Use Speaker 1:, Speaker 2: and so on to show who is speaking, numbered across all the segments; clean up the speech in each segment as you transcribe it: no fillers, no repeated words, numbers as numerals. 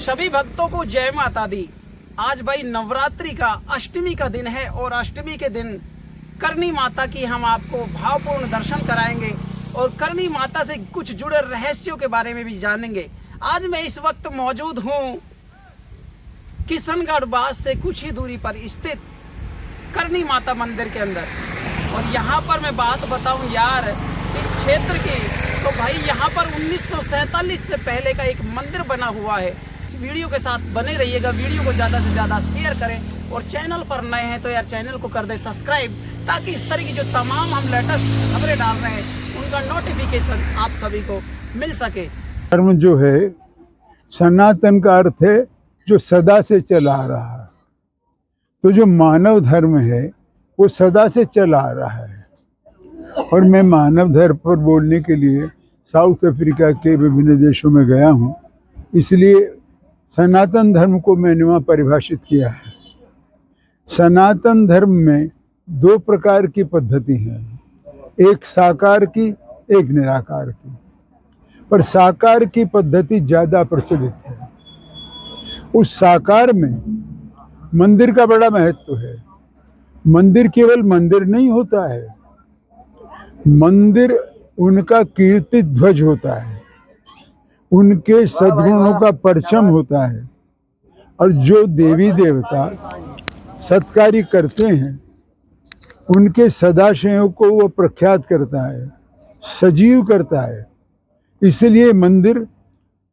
Speaker 1: सभी भक्तों को जय माता दी। आज भाई नवरात्रि का अष्टमी का दिन है और अष्टमी के दिन करणी माता की हम आपको भावपूर्ण दर्शन कराएंगे और करणी माता से कुछ जुड़े रहस्यों के बारे में भी जानेंगे। आज मैं इस वक्त मौजूद हूँ किशनगढ़ बास से कुछ ही दूरी पर स्थित करणी माता मंदिर के अंदर। और यहाँ पर मैं बात बताऊँ यार इस क्षेत्र की, तो भाई यहाँ पर 1947 से पहले का एक मंदिर बना हुआ है। इस वीडियो के साथ बने रहिएगा, वीडियो को ज़्यादा से ज़्यादा शेयर करें और चैनल पर नए हैं तो यार चैनल को कर दे सब्सक्राइब, ताकि इस तरह की जो तमाम हम लेटेस्ट खबरें डाल रहे हैं उनका नोटिफिकेशन आप सभी को मिल सके।
Speaker 2: धर्म जो है सनातन का अर्थ है जो सदा से चला आ रहा है, तो जो मानव धर्म है वो सदा से चला आ रहा है। और मैं मानव धर्म पर बोलने के लिए साउथ अफ्रीका के विभिन्न देशों में गया हूँ, इसलिए सनातन धर्म को मैंने वहाँ परिभाषित किया है। सनातन धर्म में दो प्रकार की पद्धति है, एक साकार की, एक निराकार की। पर साकार की पद्धति ज़्यादा प्रचलित है। उस साकार में मंदिर का बड़ा महत्व है। मंदिर केवल मंदिर नहीं होता है, मंदिर उनका कीर्ति ध्वज होता है, उनके सद्गुणों का परचम होता है। और जो देवी देवता सत्कार्य करते हैं उनके सदाशयों को वो प्रख्यात करता है, सजीव करता है। इसलिए मंदिर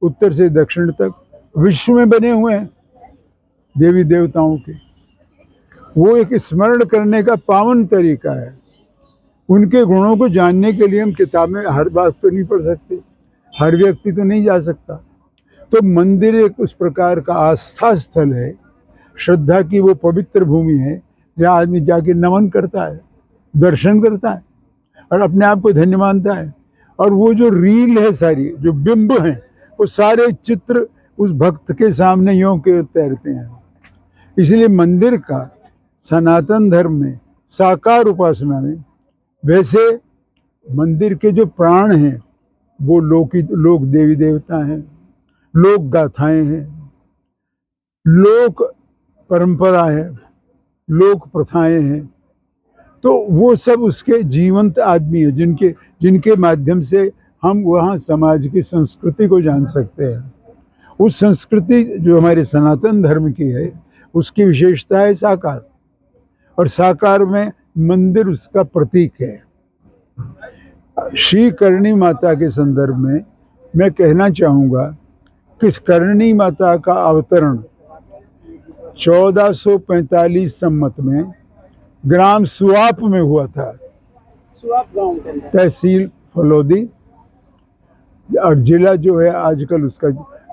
Speaker 2: उत्तर से दक्षिण तक विश्व में बने हुए हैं देवी देवताओं के। वो एक स्मरण करने का पावन तरीका है। उनके गुणों को जानने के लिए हम किताबें हर बात तो नहीं पढ़ सकते, हर व्यक्ति तो नहीं जा सकता। तो मंदिर एक उस प्रकार का आस्था स्थल है, श्रद्धा की वो पवित्र भूमि है जहाँ आदमी जाके नमन करता है, दर्शन करता है और अपने आप को धन्य मानता है। और वो जो रील है सारी, जो बिंब हैं, वो सारे चित्र उस भक्त के सामने यूं के तैरते हैं। इसलिए मंदिर का सनातन धर्म में, साकार उपासना में, वैसे मंदिर के जो प्राण हैं वो लोक देवी देवता हैं, लोक गाथाएं हैं, लोक परंपरा है, लोक प्रथाएं हैं। तो वो सब उसके जीवंत आदमी है जिनके माध्यम से हम वहाँ समाज की संस्कृति को जान सकते हैं। उस संस्कृति जो हमारे सनातन धर्म की है उसकी विशेषता है साकार, और साकार में मंदिर उसका प्रतीक है। श्री करणी माता के संदर्भ में मैं कहना चाहूँगा कि करणी माता का अवतरण 1445 संमत में ग्राम सुआप में हुआ था।
Speaker 1: सुआप गांव के अंदर,
Speaker 2: तहसील फलोदी, और जिला जो है आजकल उसका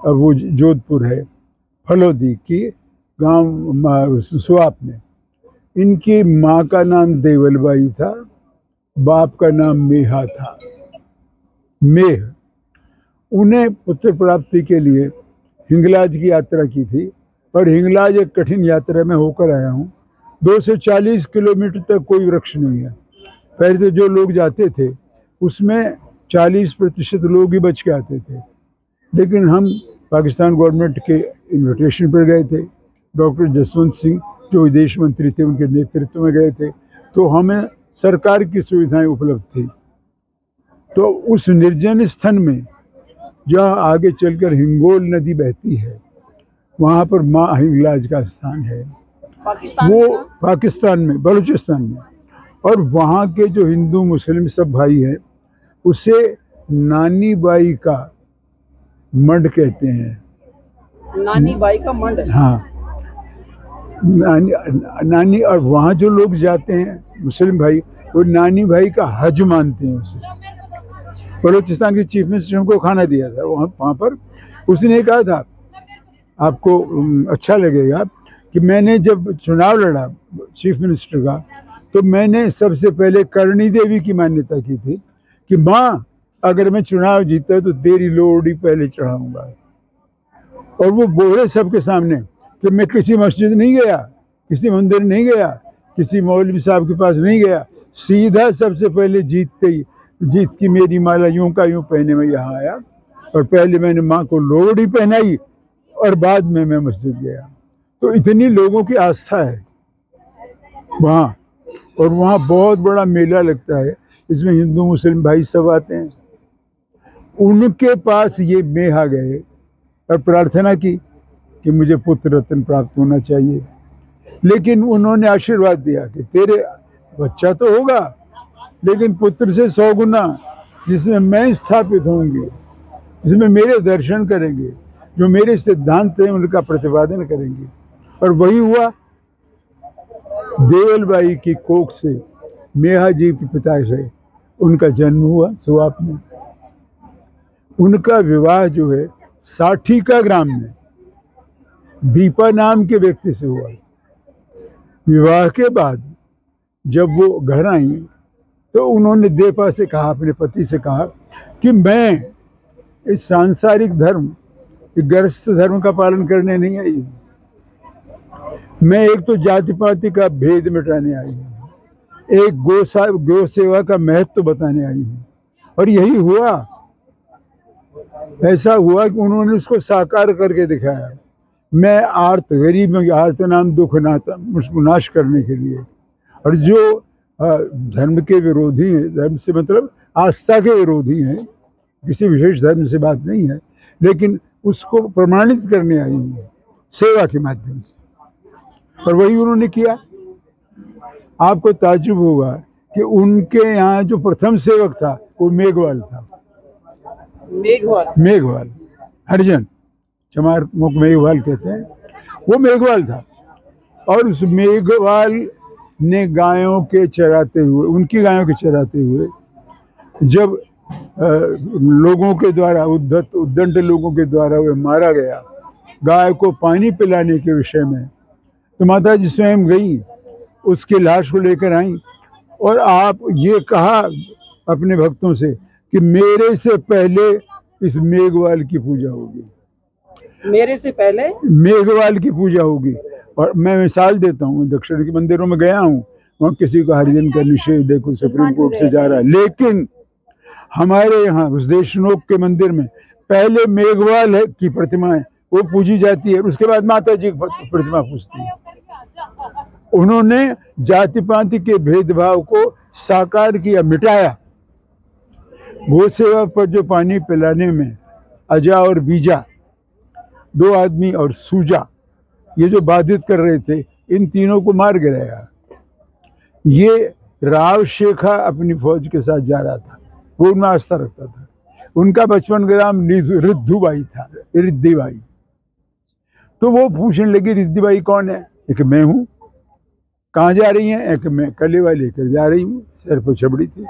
Speaker 2: वो जोधपुर है, फलोदी की गांव सुआप में। इनकी माँ का नाम देवलबाई था, बाप का नाम मेहा था, मेह। उन्हें पुत्र प्राप्ति के लिए हिंगलाज की यात्रा की थी, पर हिंगलाज एक कठिन यात्रा में होकर आया हूँ। 240 किलोमीटर तक कोई वृक्ष नहीं है। पहले तो जो लोग जाते थे उसमें 40% लोग ही बच के आते थे, लेकिन हम पाकिस्तान गवर्नमेंट के इन्विटेशन पर गए थे। डॉक्टर जसवंत सिंह जो विदेश मंत्री थे उनके नेतृत्व में गए थे, तो हमें सरकार की सुविधाएं उपलब्ध थी। तो उस निर्जन स्थन में जहाँ आगे चलकर हिंगोल नदी बहती है, वहाँ पर माँ हिंगलाज का स्थान है। वो पाकिस्तान में, बलूचिस्तान में। और वहाँ के जो हिंदू मुस्लिम सब भाई हैं उसे नानी बाई का मंड कहते हैं।
Speaker 1: नानी बाई का मंड?
Speaker 2: हाँ, नानी। और वहाँ जो लोग जाते हैं मुस्लिम भाई, वो नानी भाई का हज मानते हैं उसे। बलूचिस्तान के चीफ मिनिस्टर को खाना दिया था वहाँ पर। उसने कहा था आपको अच्छा लगेगा कि मैंने जब चुनाव लड़ा चीफ मिनिस्टर का, तो मैंने सबसे पहले करणी देवी की मान्यता की थी कि माँ अगर मैं चुनाव जीता तो तेरी लोहड़ी पहले चढ़ाऊंगा। और वो बोले सबके सामने कि मैं किसी मस्जिद नहीं गया, किसी मंदिर नहीं गया, किसी मौलवी साहब के पास नहीं गया, सीधा सबसे पहले जीत की मेरी माला यूं का यूं पहने में यहाँ आया और पहले मैंने माँ को लोहड़ी पहनाई और बाद में मैं मस्जिद गया। तो इतनी लोगों की आस्था है वहाँ, और वहाँ बहुत बड़ा मेला लगता है, इसमें हिंदू मुस्लिम भाई सब आते हैं। उनके पास ये मेहा गए और प्रार्थना की कि मुझे पुत्र रत्न प्राप्त होना चाहिए, लेकिन उन्होंने आशीर्वाद दिया कि तेरे बच्चा तो होगा, लेकिन पुत्र से 100 गुना, जिसमें मैं स्थापित होंगे, जिसमें मेरे दर्शन करेंगे, जो मेरे सिद्धांत हैं उनका प्रतिपादन करेंगे। और वही हुआ। देवलबाई की कोख से, मेहा जी के पिता से उनका जन्म हुआ सुआप में। उनका विवाह जो है साठीका ग्राम में दीपा नाम के व्यक्ति से हुआ। विवाह के बाद जब वो घर आई तो उन्होंने देपा से कहा, अपने पति से कहा कि मैं इस सांसारिक धर्म, गृहस्थ धर्म का पालन करने नहीं आई हूँ, मैं एक तो जाति पाति का भेद मिटाने आई हूँ, एक गौ सेवा का महत्व बताने आई हूँ। और यही हुआ। ऐसा हुआ कि उन्होंने उसको साकार करके दिखाया। मैं आर्त गरीब में, आर्त नाम दुख नाता, उसको नाश करने के लिए। और जो धर्म के विरोधी हैं, धर्म से मतलब आस्था के विरोधी हैं, किसी विशेष धर्म से बात नहीं है, लेकिन उसको प्रमाणित करने आई हूँ सेवा के माध्यम से। और वही उन्होंने किया। आपको ताज्जुब होगा कि उनके यहाँ जो प्रथम सेवक था वो मेघवाल था। मेघवाल हरिजन, चमार मुख मेघवाल कहते हैं, वो मेघवाल था। और उस मेघवाल ने गायों के चराते हुए, उनकी गायों के चराते हुए, जब लोगों के द्वारा, उद्दंड लोगों के द्वारा वह मारा गया गाय को पानी पिलाने के विषय में, तो माता जी स्वयं गई, उसकी लाश को लेकर आई और आप ये कहा अपने भक्तों से कि मेरे से पहले इस मेघवाल की पूजा होगी,
Speaker 1: मेरे से पहले
Speaker 2: मेघवाल की पूजा होगी। और मैं मिसाल देता हूँ, दक्षिण के मंदिरों में गया हूँ, वहाँ किसी को हरिजन का निषेध देखो सुप्रीम कोर्ट से जा रहा है, लेकिन हमारे यहाँ देशनोक के मंदिर में पहले मेघवाल है की प्रतिमा है, वो पूजी जाती है, उसके बाद माता जी की प्रतिमा पूजती है। उन्होंने जाति पाति के भेदभाव को साकार किया, मिटाया। गो सेवा पर जो पानी पिलाने में अजा और बीजा, 2 आदमी, और सूजा, ये जो बाधित कर रहे थे, इन तीनों को मार गिराया। ये राव शेखा अपनी फौज के साथ जा रहा था, वो उनमें आस्था रखता था। उनका बचपन का नाम रिद्धुबाई था, रिद्धिबाई। तो वो पूछने लगी रिद्धिबाई कौन है? एक मैं हूँ। कहाँ जा रही हैं? एक मैं कलेवा लेकर जा रही हूँ, सर पर छबड़ी थी।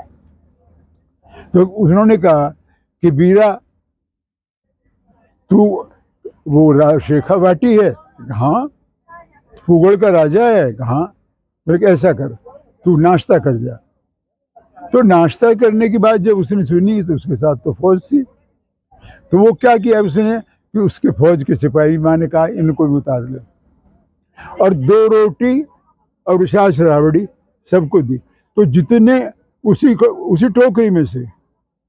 Speaker 2: तो उन्होंने कहा कि बीरा तू वो शेखा वाटी है? हाँ। फूगड़ का राजा है? हाँ। तो ऐसा कर, तू नाश्ता कर जा। तो नाश्ता करने के बाद जब उसने सुनी तो उसके साथ तो फौज थी, तो वो क्या किया उसने कि उसके फौज के सिपाही माँ ने कहा इनको भी उतार ले, और 2 रोटी और छाछ रावड़ी सबको दी। तो जितने उसी टोकरी में से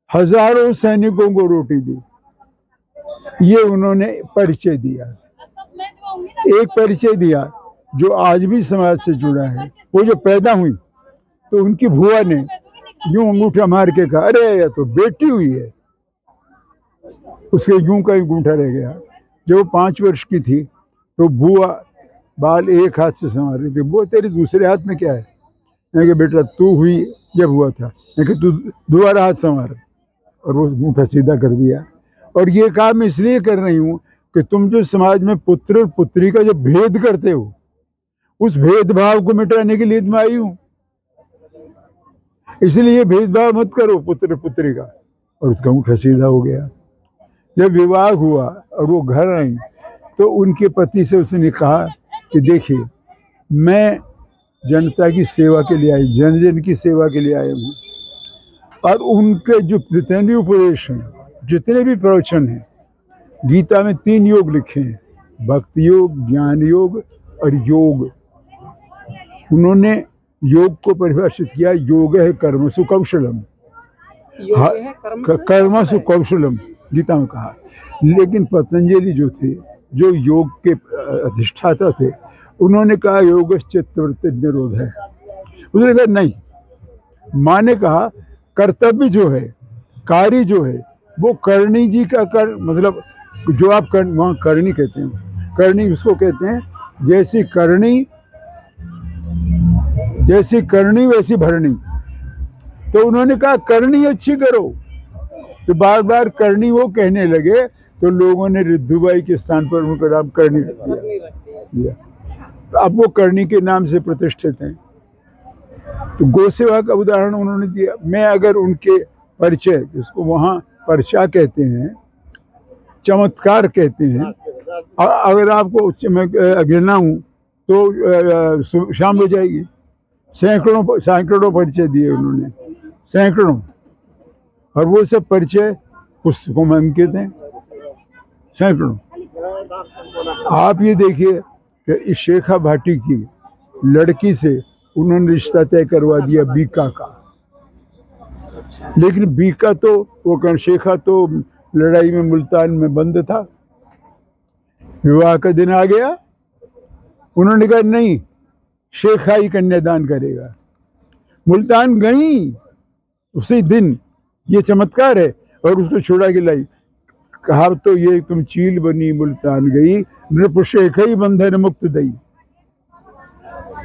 Speaker 2: हजारों सैनिकों को रोटी दी। ये उन्होंने परिचय दिया। एक परिचय दिया जो आज भी समाज से जुड़ा है। वो जो पैदा हुई तो उनकी बुआ ने यूं अंगूठा मार के कहा, अरे यह तो बेटी हुई है। उसके यूं का अंगूठा रह गया। जब वो 5 वर्ष की थी तो बुआ बाल एक हाथ से संभाल रही थी। बुआ तेरे दूसरे हाथ में क्या है? मैं कहा बेटा तू हुई जब हुआ था, मैं कहा तू दोबारा हाथ संभाल, और वो अंगूठा सीधा कर दिया। और ये काम इसलिए कर रही हूँ कि तुम जो समाज में पुत्र और पुत्री का जो भेद करते हो, उस भेदभाव को मिटाने के लिए मैं आई हूँ। इसलिए भेदभाव मत करो पुत्र पुत्री का। और उसका अंगूठा सीधा हो गया। जब विवाह हुआ और वो घर आई तो उनके पति से उसने कहा कि देखिए मैं जनता की सेवा के लिए आई, जन जन की सेवा के लिए आया हूँ, और उनके जो जितने भी उपदेश हैं, जितने भी प्रवचन हैं, गीता में 3 योग लिखे हैं, भक्ति योग, ज्ञान योग और योग। उन्होंने योग को परिभाषित किया, योग है कर्मसु कौशलम, कर्मसु कौशलम गीता में कहा। लेकिन पतंजलि जो थे जो योग के अधिष्ठाता थे, उन्होंने कहा योगश्चित्तवृत्ति निरोध है। उसने कहा नहीं, माँ ने कहा कर्तव्य जो है, कार्य जो है, वो करणी जी का कर, मतलब जो आप वहाँ करणी कहते हैं, करणी उसको कहते हैं जैसी करणी वैसी भरणी। तो उन्होंने कहा करनी अच्छी करो, तो बार बार करनी वो कहने लगे, तो लोगों ने रिद्धुबाई के स्थान पर उनका नाम करनी रख दिया। तो अब वो करनी के नाम से प्रतिष्ठित हैं। तो गौ सेवा का उदाहरण उन्होंने दिया। मैं अगर उनके परिचय, जिसको वहाँ पर्चा कहते हैं, चमत्कार कहते हैं, अगर आपको मैं गिनाऊं तो शाम हो जाएगी। सैकड़ों परिचय दिए उन्होंने, सैकड़ों, और वो सब परिचय पुस्तकों में अंकित हैं, सैकड़ों। आप ये देखिए कि इस शेखा भाटी की लड़की से उन्होंने रिश्ता तय करवा दिया बीका का, लेकिन बीका तो वो शेखा तो लड़ाई में मुल्तान में बंद था। विवाह का दिन आ गया, उन्होंने कहा नहीं, शेखा ही कन्यादान करेगा। मुल्तान गई उसी दिन, ये चमत्कार है, और उसको छुड़ा के लाई। कहा तो ये तुम चील बनी मुल्तान गई, नृप शेखा ही बंधन मुक्त दई।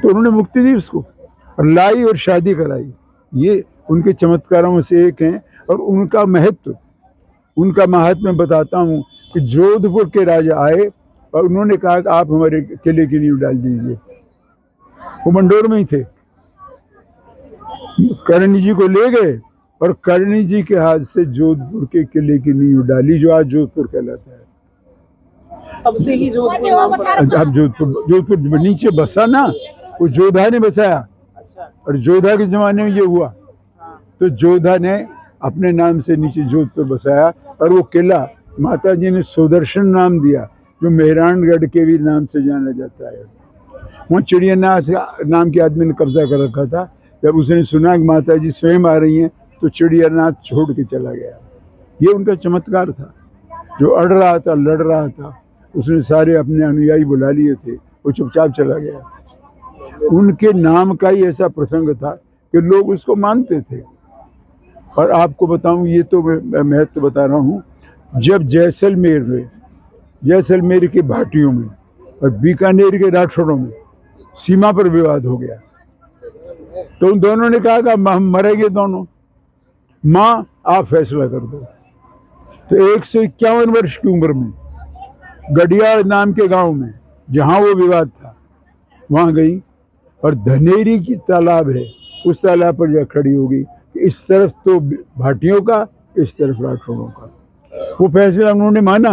Speaker 2: तो उन्होंने मुक्ति दी उसको और लाई और शादी कराई। ये उनके चमत्कारों में से एक है। और उनका महत्व, उनका महात्म्य बताता हूँ कि जोधपुर के राजा आए और उन्होंने कहा कि आप हमारे किले की नींव डाल दीजिए। वो मंडोर में ही थे, करणी जी को ले गए और करणी जी के हाथ से जोधपुर के किले की नींव डाली, जो आज जोधपुर कहलाता है।
Speaker 1: तब से ही जोधपुर,
Speaker 2: अब जोधपुर नीचे बसा ना, वो जोधा ने बसाया। और जोधा के जमाने में ये हुआ, तो जोधा ने अपने नाम से नीचे जोधपुर बसाया। और वो किला माता जी ने सुदर्शन नाम दिया, जो मेहरानगढ़ के भी नाम से जाना जाता है। वहाँ चिड़ियानाथ नाम के आदमी ने कब्जा कर रखा था। जब उसने सुना कि माता जी स्वयं आ रही हैं, तो चिड़ियानाथ छोड़ के चला गया। ये उनका चमत्कार था। जो अड़ रहा था, लड़ रहा था, उसने सारे अपने अनुयायी बुला लिए थे, वो चुपचाप चला गया। उनके नाम का ही ऐसा प्रसंग था कि लोग उसको मानते थे। और आपको बताऊं, ये तो मैं महत्व बता रहा हूँ, जब जैसलमेर में, जैसलमेर की भाटियों में और बीकानेर के राठौड़ों में सीमा पर विवाद हो गया, तो उन दोनों ने कहा कि हम मरेंगे दोनों, माँ आप फैसला कर दो। तो 151 वर्ष की उम्र में गडियाल नाम के गांव में, जहां वो विवाद था, वहां गई और धनेरी की तालाब है, उस तालाब पर जा खड़ी हो गई। इस तरफ तो भाटियों का, इस तरफ राठौड़ों का। वो फैसला उन्होंने माना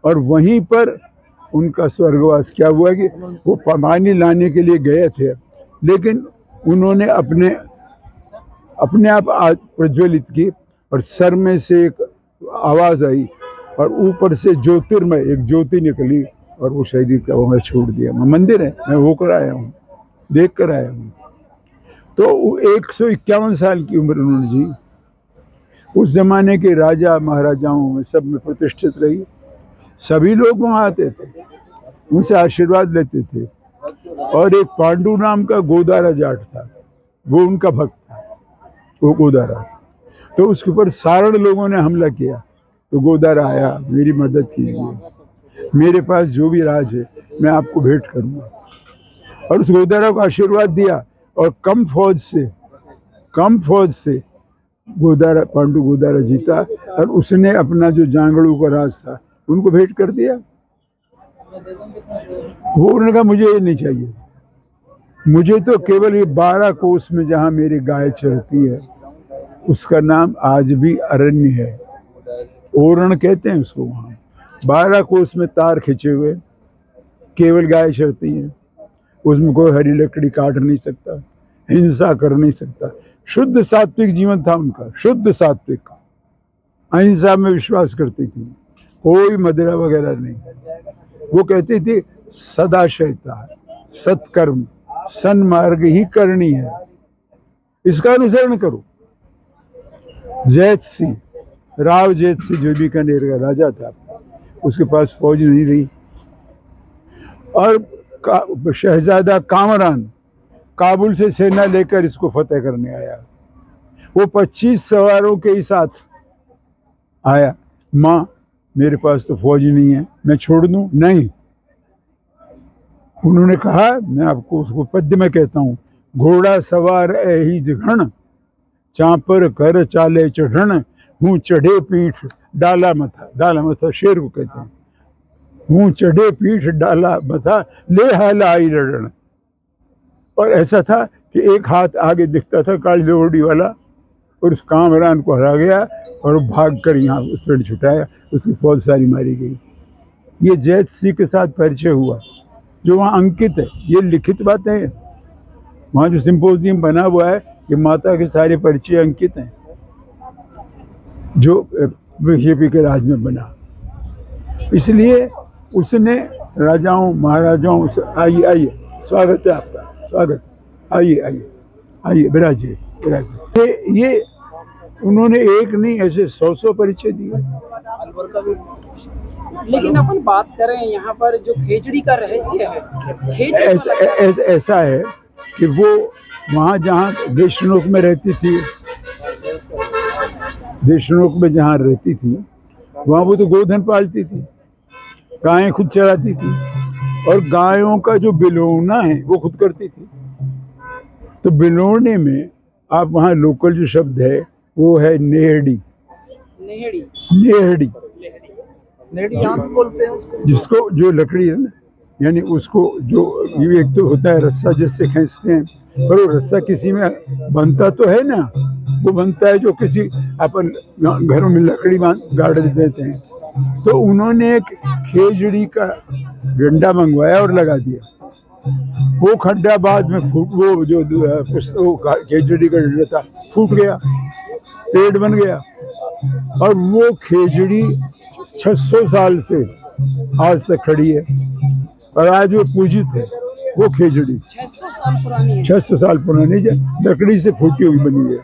Speaker 2: और वहीं पर उनका स्वर्गवास क्या हुआ कि वो पानी लाने के लिए गए थे, लेकिन उन्होंने अपने आप आग प्रज्वलित की और सर में से एक आवाज आई और ऊपर से ज्योतिर्मय एक ज्योति निकली और वो शरीर का वहाँ छोड़ दिया। मंदिर है, मैं होकर आया हूँ, देख कर आया हूँ। तो 151 साल की उम्र उन्होंने जी। उस जमाने के राजा महाराजाओं में सब में प्रतिष्ठित रही। सभी लोग वहाँ आते थे, उनसे आशीर्वाद लेते थे। और एक पांडु नाम का गोदारा जाट था, वो उनका भक्त था, वो गोदारा। तो उसके ऊपर सारण लोगों ने हमला किया, तो गोदारा आया, मेरी मदद कीजिए, मेरे पास जो भी राज है मैं आपको भेंट करूँगा। और उस गोदारा को आशीर्वाद दिया और कम फौज से गोदारा, पांडु गोदारा जीता। और उसने अपना जो जांगड़ू का राज था उनको भेंट कर दिया। वो उन्होंने कहा मुझे ये नहीं चाहिए, मुझे तो केवल ये 12 कोस में जहाँ मेरी गाय चरती है, उसका नाम आज भी अरण्य है, ओरण कहते हैं उसको। वहाँ 12 कोस में तार खिंचे हुए, केवल गाय चरती है, उसमें कोई हरी लकड़ी काट नहीं सकता, हिंसा कर नहीं सकता। शुद्ध सात्विक जीवन था उनका, शुद्ध सात्विक, अहिंसा में विश्वास करती थी, कोई मदिरा वगैरह नहीं। वो कहती थी सदाशयता, सत्कर्म, सन्मार्ग ही करनी है, इसका अनुसरण करो। जैत सिंह, राव जैत सिंह जो बीकानेर का राजा था, उसके पास फौज नहीं रही, और शहजादा कामरान काबुल से सेना लेकर इसको फतेह करने आया। वो 25 सवारों के ही साथ आया। माँ, मेरे पास तो फौज नहीं है, मैं छोड़ दूं? नहीं। उन्होंने कहा, मैं आपको उसको पद्य में कहता हूँ, घोड़ा सवार एही जघन, चापर कर चाले चढ़न, हूँ चढ़े पीठ डाला मथा। डाला मथा शेर को कहते हैं। हूँ चढ़े पीठ डाला मथा, ले हाला आई लड़न। और ऐसा था कि एक हाथ आगे दिखता था काली लोहड़ी वाला, और उस कामरान को हरा गया और भाग कर यहाँ उस पेड़ छुटाया, उसकी फौज सारी मारी गई। ये जैत सिंह के साथ परिचय हुआ, जो वहाँ अंकित है। ये लिखित बातें हैं, वहाँ जो सिंपोजियम बना हुआ है, ये माता के सारे परिचय अंकित हैं, जो बीजेपी के राज में बना। इसलिए उसने राजाओं महाराजाओं से, आइए आइए, स्वागत है आपका, स्वागत, आइए आइए आइए, विराजिए विराजिए। ये उन्होंने एक नहीं, ऐसे 100 परिचय दिए।
Speaker 1: लेकिन अपन बात करें यहाँ पर जो खेजड़ी का रहस्य है,
Speaker 2: ऐसा है कि वो वहाँ जहाँ देशनोक में रहती थी, देशनोक में जहाँ रहती थी, वहाँ वो तो गोधन पालती थी, गायें खुद चराती थी, और गायों का जो बिलोना है वो खुद करती थी। तो बिलोने में आप वहाँ लोकल जो शब्द है वो है नेहड़ी।
Speaker 1: नेहड़ी
Speaker 2: नेहड़ी
Speaker 1: नेहड़ी यहाँ भी बोलते हैं उसको,
Speaker 2: जिसको जो लकड़ी है ना, यानी उसको जो ये एक तो होता है रस्सा जिससे खींचते हैं, पर वो रस्सा किसी में बनता तो है ना, वो बनता है जो किसी अपन घरों में लकड़ी गाड़ देते हैं। तो उन्होंने एक खेजड़ी का डंडा मंगवाया और लगा दिया। वो खड्डा बाद में फूट, वो जो खेजड़ी का डंडा था फूट गया, पेड़ बन गया, और वो खेजड़ी 600 साल से आज तक खड़ी है, और आज वो पूजित है। वो खेजड़ी 600 साल पुरानी लकड़ी से फूटी हुई बनी है।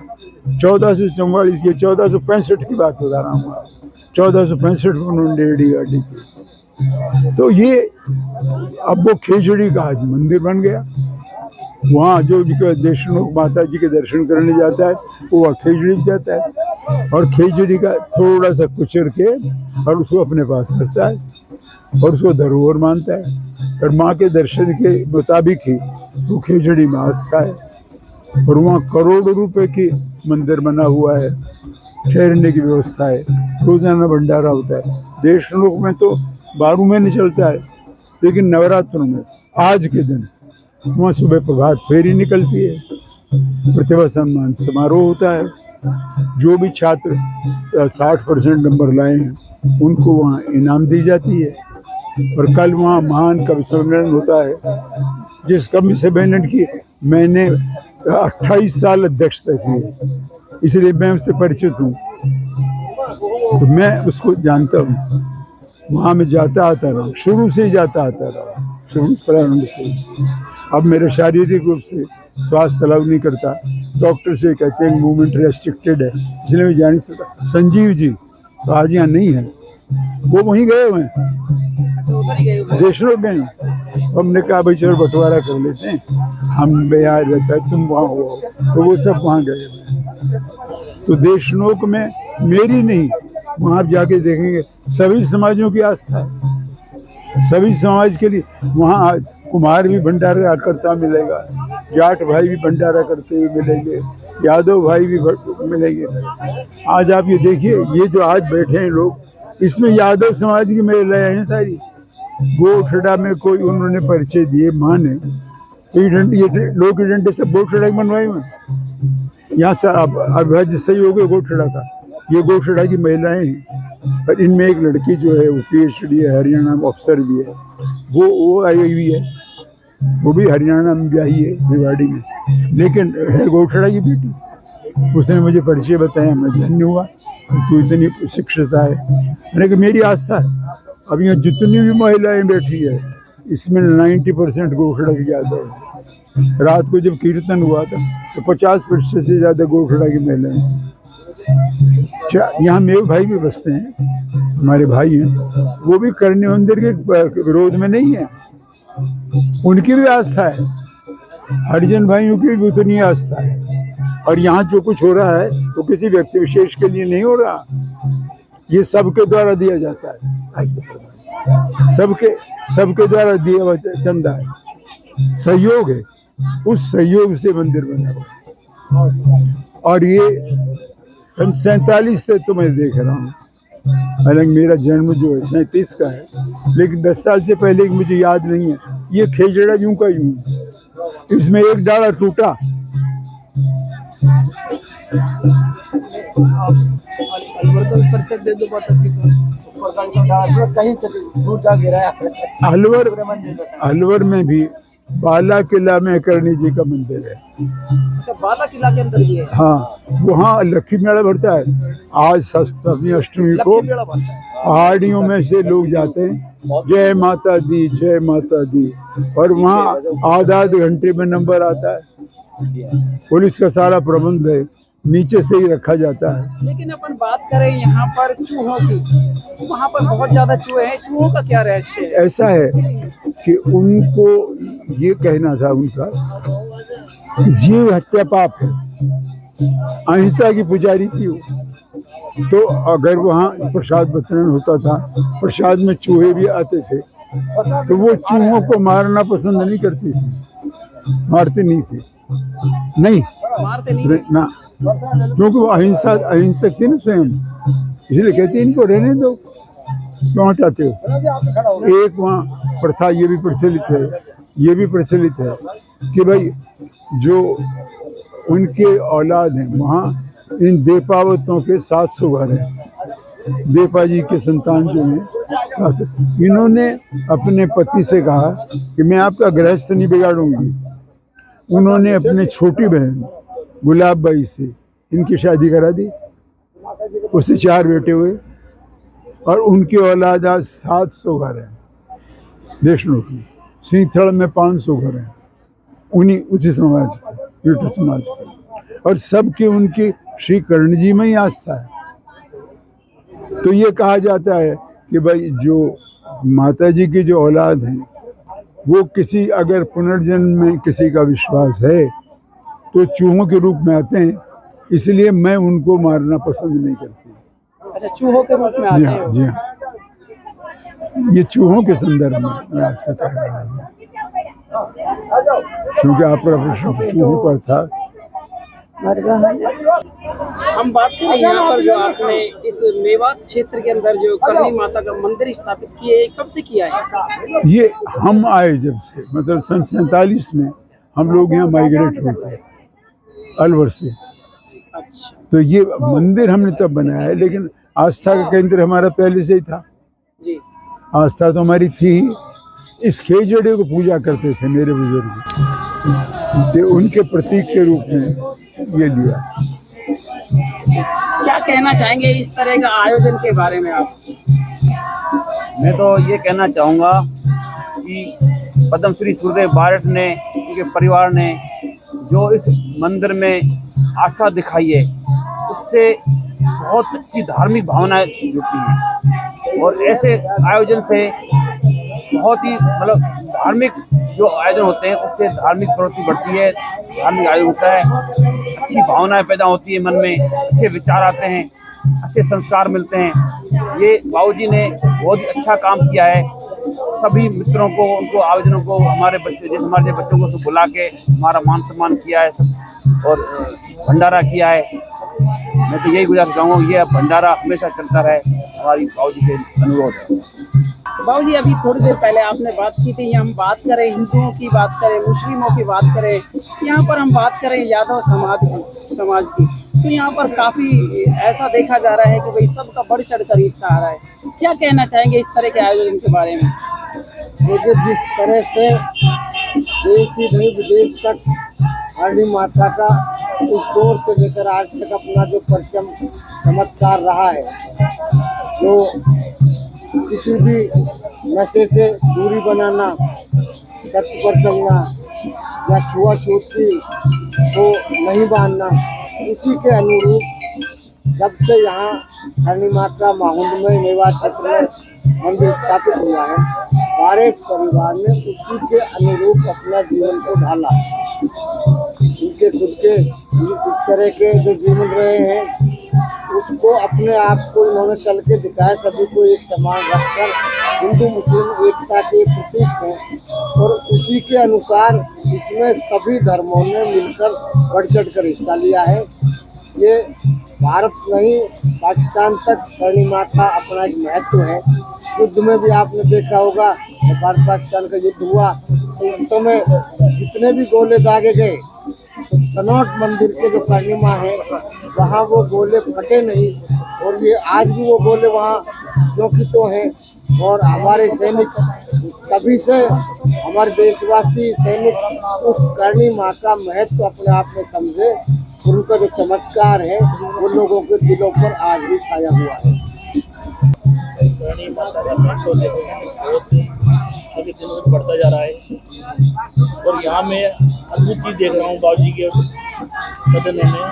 Speaker 2: 1444 की, 1465 की बात बता रहा हूँ, 1465 में उन्होंने नेहड़ी गाड़ी की। तो ये अब वो खेजड़ी का आज मंदिर बन गया। वहाँ जो देशनोक माता जी के दर्शन करने जाता है वो वहाँ खेजड़ी जाता है, और खेजड़ी का थोड़ा सा कुचर के और उसको अपने पास रखता है और उसको धरोहर मानता है, और माँ के दर्शन के मुताबिक ही वो खेजड़ी में आस्था है। और वहाँ करोड़ों रुपए की मंदिर बना हुआ है, ठहरने की व्यवस्था है, रोजाना भंडारा होता है। देशनोक में तो 12 महीने चलता है, लेकिन नवरात्रों में आज के दिन वहाँ सुबह प्रभात फेरी निकलती है, प्रतिभा सम्मान समारोह होता है। जो भी छात्र 60% नंबर लाए हैं उनको वहाँ इनाम दी जाती है। और कल वहाँ महान कवि सम्मेलन होता है, जिस कवि सम्मेलन की मैंने 28 साल अध्यक्षता की, इसलिए मैं उससे परिचित हूँ, तो मैं उसको जानता हूँ। वहाँ में जाता आता रहा, शुरू से ही जाता आता रहा, शुरू प्रारंभ से। अब मेरे शारीरिक रूप से स्वास्थ्य अलाउ नहीं करता, डॉक्टर से कहते हैं मूवमेंट रेस्ट्रिक्टेड है, इसलिए मैं जा नहीं सकता। संजीव जी तो आज यहाँ नहीं है, वो वहीं गए हुए हैं, देशनोक गए। हमने कहा भाई चलो बंटवारा कर लेते हैं, हम यहाँ रहता है, तुम वहाँ हो, तो वो सब वहाँ गए हुए हैं। तो देशनोक में मेरी नहीं, वहाँ आप जाके देखेंगे सभी समाजों की आस्था है। सभी समाज के लिए वहाँ कुमार भी भंडारा करता मिलेगा, जाट भाई भी भंडारा करते हुए मिलेंगे, यादव भाई भी मिलेंगे। आज आप ये देखिए, ये जो आज बैठे हैं लोग, इसमें यादव समाज की महिलाएं हैं सारी। गोठड़ा में कोई उन्होंने परिचय दिए, माँ ने ये लोग के डंडे से गोठड़ा बनवाए हुए, यहाँ से अविभाज्य सही हो गए गोठड़ा का। ये गोठड़ा की महिलाएं हैं, और इनमें एक लड़की जो है वो PhD है, हरियाणा में अफसर भी है, वो आई हुई है, वो भी हरियाणा में ब्याही है रेवाड़ी में, लेकिन है गोठड़ा की बेटी। उसने मुझे परिचय बताया, मैं धन्य हुआ, तू इतनी शिक्षित है। मैंने कहा मेरी आस्था है। अब यहाँ जितनी भी महिलाएं बैठी है इसमें 90% गोठड़ा की ज़्यादा है। रात को जब कीर्तन हुआ था तो 50% से ज़्यादा गोठड़ा की महिलाएं। यहाँ मेरे भाई भी बसते हैं, हमारे भाई हैं, वो भी करणी मंदिर के विरोध में नहीं है, उनकी भी आस्था है, हरिजन भाइयों की भी उतनी आस्था है। और यहाँ जो कुछ हो रहा है वो किसी व्यक्ति विशेष के लिए नहीं हो रहा, ये सबके द्वारा दिया जाता है, सबके द्वारा दिया हुआ चंदा है, सहयोग है, उस सहयोग से मंदिर बना हुआ। और ये सन 47 से तो मैं देख रहा हूँ, हालांकि मेरा जन्म जो है 37 का है, लेकिन 10 साल से पहले की मुझे याद नहीं है। ये खेजड़ा यूं का यूं, इसमें एक डाला टूटा। अलवर में भी बाला किला में करणी जी का मंदिर है।
Speaker 1: अच्छा, बाला किला के अंदर भी है?
Speaker 2: हाँ, वहाँ लक्ष्मी मेला भरता है। आज सप्तमी अष्टमी को पहाड़ियों में से लोग जाते हैं, जय माता दी जय माता दी, और वहाँ आधा घंटे में नंबर आता है। पुलिस का सारा प्रबंध है, नीचे से ही रखा जाता है।
Speaker 1: लेकिन अपन बात करें यहाँ पर चूहों की, वहाँ पर बहुत ज्यादा चूहे हैं, चूहों का क्या रहस्य है?
Speaker 2: ऐसा है कि उनको ये कहना था उनका, जीव हत्या पाप है, अहिंसा की पुजारी थी वो। तो अगर वहाँ प्रसाद वितरण होता था, प्रसाद में चूहे भी आते थे, तो वो चूहों को मारना पसंद नहीं करती थी, मारती नहीं थी, नहीं
Speaker 1: मारते नहीं
Speaker 2: ना, क्योंकि वो अहिंसक थी ना स्वयं, इसलिए कहते इनको रहने दो, क्यों हटाते हो। एक वहाँ प्रथा ये भी प्रचलित है कि भाई जो उनके औलाद हैं, वहाँ इन देपावतों के 700 घर हैं। देपा जी के संतान जो हैं, इन्होंने अपने पति से कहा कि मैं आपका गृहस्थ नहीं बिगाड़ूंगी। उन्होंने अपने छोटी बहन गुलाब बाई से इनकी शादी करा दी, उससे 4 बेटे हुए, और उनकी औलाद आज 700 घर हैं देशनों की। सीथड़ में 500 घर हैं, उसी समाज के, यूट्यूब समाज के, और सबकी उनकी श्री कर्ण जी में ही आस्था है। तो ये कहा जाता है कि भाई जो माता जी की जो औलाद हैं, वो किसी अगर पुनर्जन्म में किसी का विश्वास है तो चूहों के रूप में आते हैं, इसलिए मैं उनको मारना पसंद नहीं करती।
Speaker 1: अच्छा, चूहों के रूप में आते हैं?
Speaker 2: जी हाँ, ये चूहों के संदर्भ में मैं आपसे कह रहा हूँ, क्योंकि आपका प्रश्न चूहों पर था।
Speaker 1: हम बात करें यहाँ पर जो आपने इस मेवात क्षेत्र के अंदर जो करणी माता का मंदिर स्थापित किया है, कब से किया है?
Speaker 2: ये हम आए जब से, मतलब सन 47 में हम लोग यहाँ माइग्रेट हुए थे अलवर से।
Speaker 1: अच्छा,
Speaker 2: तो ये मंदिर हमने तब बनाया है, लेकिन आस्था का केंद्र हमारा पहले से ही था
Speaker 1: जी।
Speaker 2: आस्था तो हमारी थी। इस खेजड़े को पूजा करते थे मेरे बुजुर्ग, तो उनके प्रतीक के रूप में ये लिया।
Speaker 1: क्या कहना चाहेंगे इस तरह का आयोजन के बारे में आप?
Speaker 3: मैं तो ये कहना चाहूँगा कि पद्मश्री सूर्यदेव बारट ने, उनके परिवार ने जो इस मंदिर में आस्था दिखाई है, उससे बहुत अच्छी धार्मिक भावनाएं जुड़ती हैं, और ऐसे आयोजन से बहुत ही मतलब धार्मिक जो आयोजन होते हैं उससे धार्मिक प्रवृत्ति बढ़ती है, धार्मिक आयोजन होता है, अच्छी भावनाएं पैदा होती है मन में, अच्छे विचार आते हैं, अच्छे संस्कार मिलते हैं। ये बाबूजी ने बहुत ही अच्छा काम किया है। सभी मित्रों को, उनको आयोजनों को, हमारे बच्चे जैसे हमारे बच्चों को सब बुला के हमारा मान सम्मान किया है सब, और भंडारा किया है। मैं तो यही गुजारिश करूँगा, ये भंडारा हमेशा चलता रहे, हमारी बाबूजी के अनुरोध है।
Speaker 1: बाबूजी, अभी थोड़ी देर पहले आपने बात की थी, हम बात करें हिंदुओं की, बात करें मुस्लिमों की, बात करें यहाँ पर हम बात करें यादव समाज की, तो यहाँ पर काफी ऐसा देखा जा रहा है कि भाई सबका बढ़ चढ़ कर हिस्सा आ रहा है। क्या कहना चाहेंगे इस तरह के आयोजन के बारे में?
Speaker 4: देखिए, जिस तरह से देश ही नहीं विदेश तक करणी माता का इस दौर से लेकर आज तक अपना जो परचम चमत्कार रहा है, तो किसी भी नशे से दूरी बनाना, सत्य पर चलना या छुआछूती को नहीं बांधना, इसी के अनुरूप जब से यहाँ करणी माता माहुंड में मेवा क्षेत्र में मंदिर स्थापित हुआ है, बारेठ परिवार ने उसी के अनुरूप अपना जीवन को ढाला। इनके खुद के इस तरह के जो जीवन रहे हैं उसको अपने आप को इन्होंने चल के दिखाया, सभी को एक समान रखकर हिंदू मुस्लिम एकता के प्रतीक हैं और उसी के अनुसार इसमें सभी धर्मों ने मिलकर बढ़ चढ़ कर हिस्सा लिया है। ये भारत नहीं पाकिस्तान तक करणी माता अपना एक महत्व है। युद्ध में भी आपने देखा होगा जब भारत पाकिस्तान का युद्ध हुआ तो उस समय जितने भी गोले दागे गए तो कनौट मंदिर के जो करणी माँ है वहाँ वो गोले फटे नहीं और ये आज भी वो गोले वहाँ क्योंकि तो हैं। और हमारे सैनिक तभी से हमारे देशवासी सैनिक उस करणी माँ का महत्व अपने आप में समझे, उनका जो चमत्कार है वो लोगों के दिलों पर आज भी छाया हुआ है।
Speaker 5: करणी माता का महत्व बहुत आगे दिनों दिन बढ़ता जा रहा है और यहाँ मैं अद्भुत चीज देख रहा हूँ बाबूजी के सदन में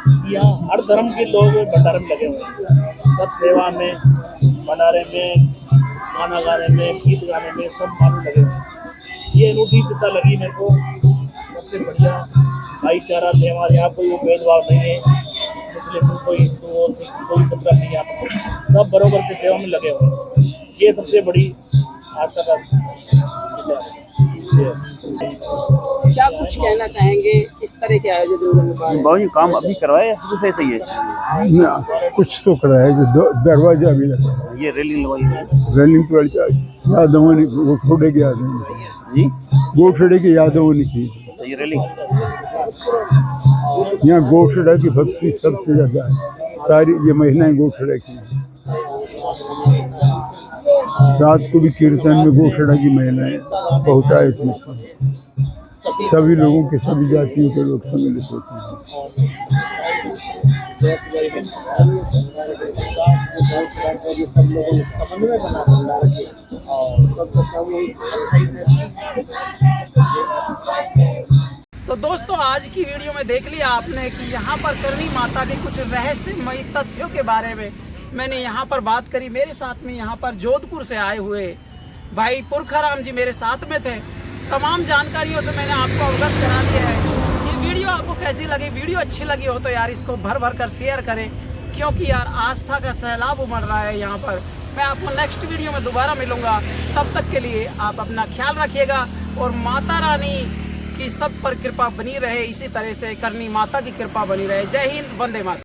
Speaker 5: कि यहाँ हर धर्म के लोग भंडारे में लगे हुए हैं, सब सेवा में, भंडारे में, गाना गाने में, गीत गाने में, सब मालूम लगे हुए हैं। ये अनूठी पता लगी मेरे को, सबसे बढ़िया भाईचारा त्यौहार, यहाँ कोई भेदभाव नहीं है, मुस्लिम कोई हिंदू और कोई खतरा नहीं है, यहाँ पर सब बराबर के सेवा में लगे हुए हैं। ये सबसे बड़ी आस्था का
Speaker 1: क्या कुछ कहना चाहेंगे इस तरह के आयोजन में?
Speaker 3: बाबूजी काम अभी करवाए दूसरे सही है,
Speaker 2: ना कुछ तो कराया जो दरवाजा भी लगा,
Speaker 3: ये रेलिंग लगवाई है
Speaker 2: रनिंग तो यादवों ने गोठड़े के यादवों ने
Speaker 3: जी,
Speaker 2: गोठड़े के यादवों ने की।
Speaker 3: तो ये रेलिंग
Speaker 2: यहाँ गोठड़ा की भक्ति सबसे ज्यादा है, सारी ये महिलाएं गोठड़ा की हैं। रात को भी कीर्तन में गोठड़ा की महिलाएं बहुत आए थे, सभी लोगों के सभी जातियों के लोग सम्मिलित होते हैं।
Speaker 1: तो दोस्तों आज की वीडियो में देख लिया आपने कि यहाँ पर करणी माता के कुछ रहस्यमयी तथ्यों के बारे में मैंने यहाँ पर बात करी। मेरे साथ में यहाँ पर जोधपुर से आए हुए भाई पुरखाराम जी मेरे साथ में थे। तमाम जानकारियों से मैंने आपको अवगत करा दिया है। ये वीडियो आपको कैसी लगी? वीडियो अच्छी लगी हो तो यार इसको भर भर कर शेयर करें, क्योंकि यार आस्था का सैलाब उमड़ रहा है यहाँ पर। मैं आपको नेक्स्ट वीडियो में दोबारा मिलूंगा, तब तक के लिए आप अपना ख्याल रखिएगा और माता रानी की सब पर कृपा बनी रहे, इसी तरह से करणी माता की कृपा बनी रहे। जय हिंद, वंदे मातरम।